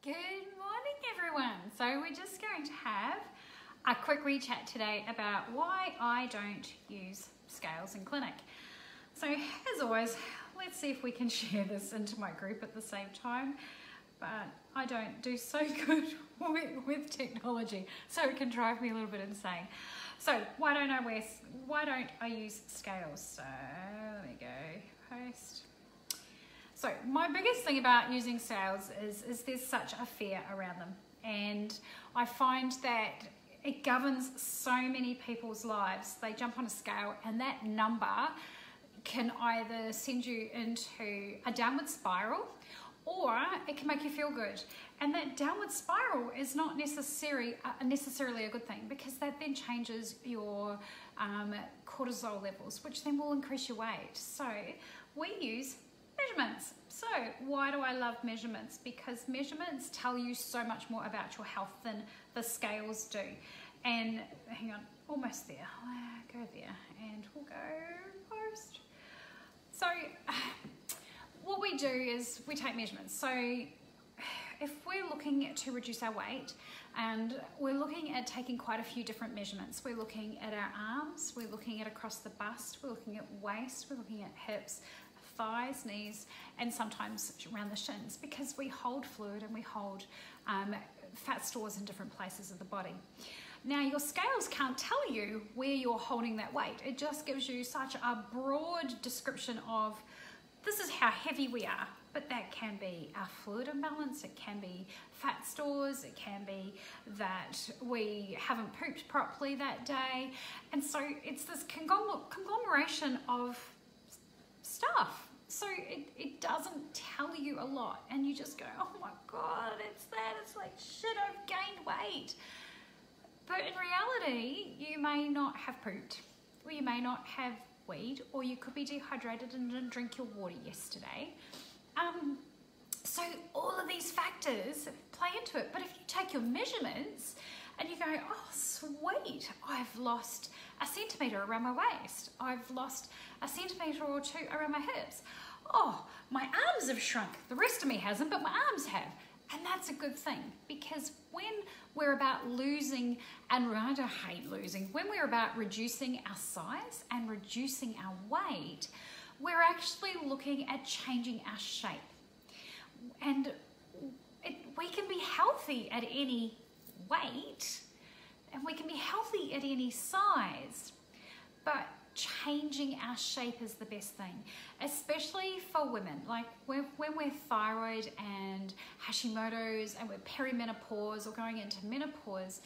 Good morning, everyone. So we're just going to have a quick re-chat today about why I don't use scales in clinic. So as always, let's see if we can share this into my group at the same time, but I don't do so good with technology, so it can drive me a little bit insane. So why don't I use scales? So there we go, post. So my biggest thing about using scales is there's such a fear around them, and I find that it governs so many people's lives. They jump on a scale and that number can either send you into a downward spiral or it can make you feel good. And that downward spiral is not necessarily a good thing, because that then changes your cortisol levels, which then will increase your weight. So we use measurements. So why do I love measurements? Because measurements tell you so much more about your health than the scales do. And hang on, almost there. Go there and we'll go post. So what we do is we take measurements. So if we're looking to reduce our weight, and we're looking at taking quite a few different measurements. We're looking at our arms, we're looking at across the bust, we're looking at waist, we're looking at hips, thighs, knees, and sometimes around the shins, because we hold fluid and we hold fat stores in different places of the body. Now, your scales can't tell you where you're holding that weight. It just gives you such a broad description of this is how heavy we are, but that can be our fluid imbalance, it can be fat stores, it can be that we haven't pooped properly that day. And so it's this conglomeration of stuff. So it doesn't tell you a lot, and you just go, oh my God, it's like, shit, I've gained weight. But in reality, you may not have pooped, or you may not have weed, or you could be dehydrated and didn't drink your water yesterday. So all of these factors play into it. But if you take your measurements and you go, oh sweet, I've lost a centimetre around my waist, I've lost a centimetre or two around my hips, oh, my arms have shrunk, the rest of me hasn't, but my arms have. And that's a good thing, because when we're about losing, and I hate losing, when we're about reducing our size and reducing our weight, we're actually looking at changing our shape. And we can be healthy at any weight, and we can be healthy at any size, but changing our shape is the best thing, especially for women. Like when we're thyroid and Hashimoto's and we're perimenopause or going into menopause,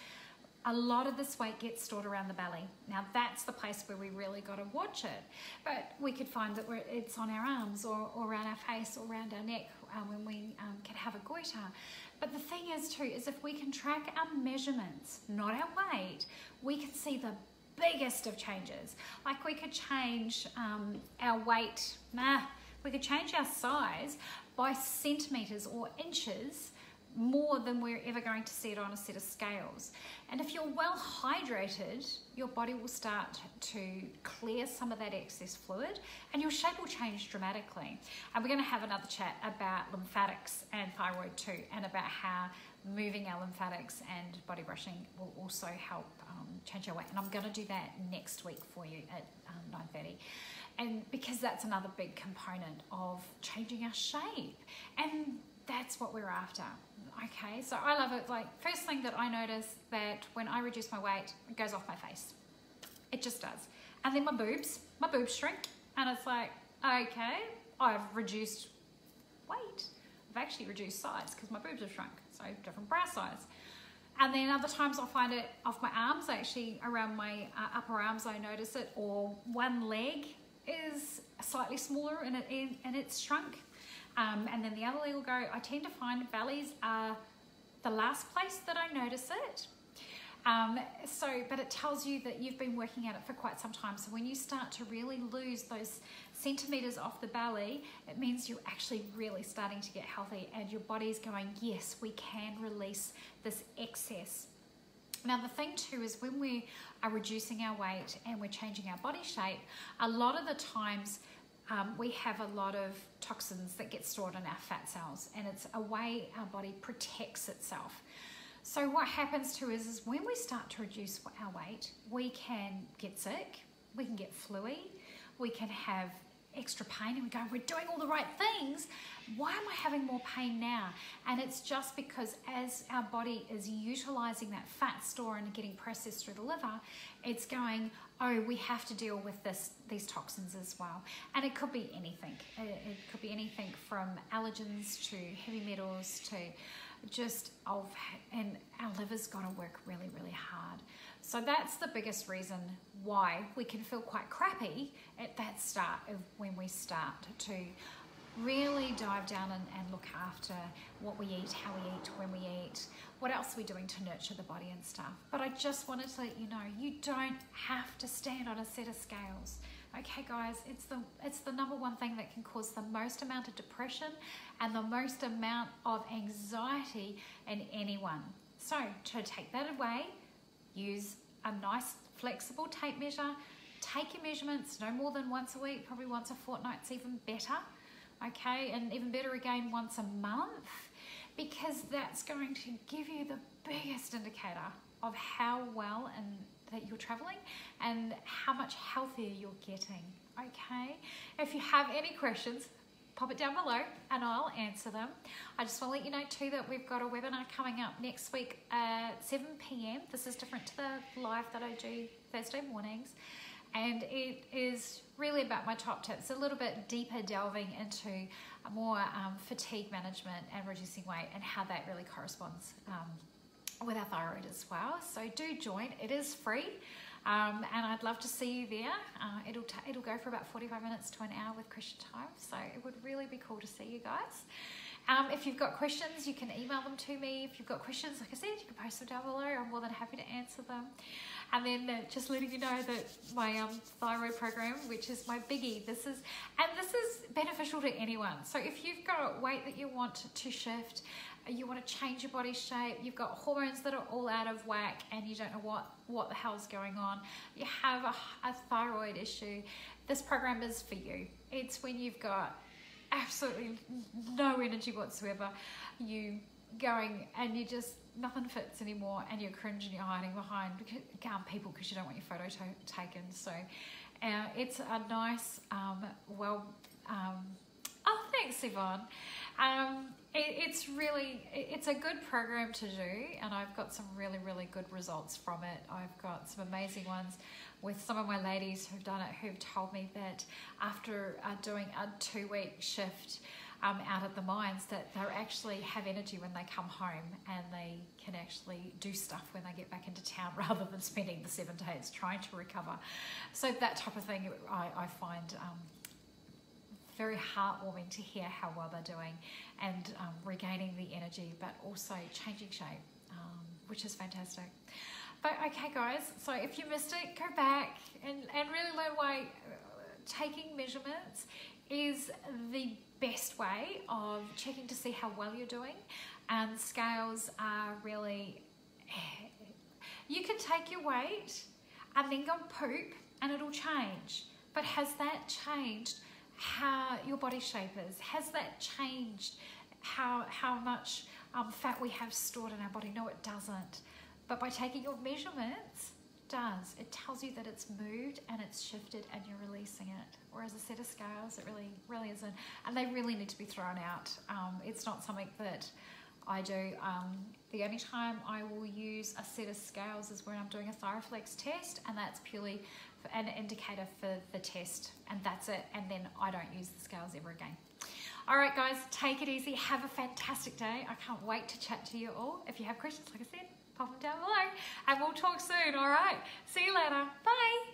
a lot of this weight gets stored around the belly. Now that's the place where we really got to watch it. But we could find that it's on our arms or around our face or around our neck when we can have a goiter. But the thing is too, is if we can track our measurements, not our weight, we can see the biggest of changes. Like we could change our weight, we could change our size by centimetres or inches more than we're ever going to see it on a set of scales. And if you're well hydrated, your body will start to clear some of that excess fluid and your shape will change dramatically. And we're going to have another chat about lymphatics and thyroid too, and about how moving our lymphatics and body brushing will also help change our weight. And I'm going to do that next week for you at 9:30. And because that's another big component of changing our shape. And that's what we're after. Okay, so I love it. Like, first thing that I notice that when I reduce my weight, it goes off my face. It just does. And then my boobs shrink, and it's like, okay, I've reduced weight. I've actually reduced size because my boobs have shrunk, so different bra size. And then other times I'll find it off my arms, actually around my upper arms I notice it, or one leg is slightly smaller and it's shrunk. And then the other leg will go. I tend to find bellies are the last place that I notice it. But it tells you that you've been working at it for quite some time. So when you start to really lose those centimetres off the belly, it means you're actually really starting to get healthy, and your body's going, yes, we can release this excess. Now the thing too is when we are reducing our weight and we're changing our body shape, a lot of the times we have a lot of toxins that get stored in our fat cells, and it's a way our body protects itself. So what happens to us is when we start to reduce our weight, we can get sick, we can get fluey, we can have extra pain, and we go, we're doing all the right things, why am I having more pain now? And it's just because as our body is utilizing that fat store and getting processed through the liver, it's going, oh, we have to deal with these toxins as well. And it could be anything. It could be anything from allergens to heavy metals to and our liver's got to work really, really hard. So that's the biggest reason why we can feel quite crappy at that start of when we start to really dive down and look after what we eat, how we eat, when we eat, what else are we doing to nurture the body and stuff. But I just wanted to let you know, you don't have to stand on a set of scales. Okay guys, it's the number one thing that can cause the most amount of depression and the most amount of anxiety in anyone. So to take that away, use a nice flexible tape measure. Take your measurements no more than once a week, probably once a fortnight's even better. Okay, and even better again once a month, because that's going to give you the biggest indicator of how well and that you're traveling and how much healthier you're getting. Okay, if you have any questions, pop it down below and I'll answer them. I just want to let you know too that we've got a webinar coming up next week at 7 p.m. This is different to the live that I do Thursday mornings, and it is really about my top tips, a little bit deeper delving into more fatigue management and reducing weight and how that really corresponds with our thyroid as well. So do join, it is free, and I'd love to see you there. It'll go for about 45 minutes to an hour with question time, so it would really be cool to see you guys. If you've got questions, you can email them to me. If you've got questions, like I said, you can post them down below. I'm more than happy to answer them. And then just letting you know that my thyroid program, which is my biggie, this is beneficial to anyone. So if you've got weight that you want to shift, you want to change your body shape, you've got hormones that are all out of whack and you don't know what the hell's going on, you have a thyroid issue, this program is for you. It's when you've got absolutely no energy whatsoever, you going and you just nothing fits anymore and you're cringing, you're hiding behind people because you don't want your photo taken. So it's a nice oh, thanks Yvonne. It's a good program to do, and I've got some really, really good results from it. I've got some amazing ones with some of my ladies who've done it, who've told me that after doing a 2-week shift out at the mines, that they actually have energy when they come home and they can actually do stuff when they get back into town rather than spending the 7 days trying to recover. So that type of thing I find very heartwarming to hear how well they're doing and regaining the energy, but also changing shape, which is fantastic. But okay guys, so if you missed it, go back and really learn why taking measurements is the best way of checking to see how well you're doing. And scales are really, you can take your weight and then go poop and it'll change. But has that changed how your body shape is? Has that changed how much fat we have stored in our body? No, it doesn't. But by taking your measurements, it does. It tells you that it's moved and it's shifted and you're releasing it. Whereas a set of scales, it really isn't. And they really need to be thrown out. It's not something that I do. The only time I will use a set of scales is when I'm doing a Thyroflex test, and that's purely an indicator for the test, and that's it. And then I don't use the scales ever again. All right, guys, take it easy. Have a fantastic day. I can't wait to chat to you all. If you have questions, like I said, pop them down below, and we'll talk soon. All right, see you later. Bye.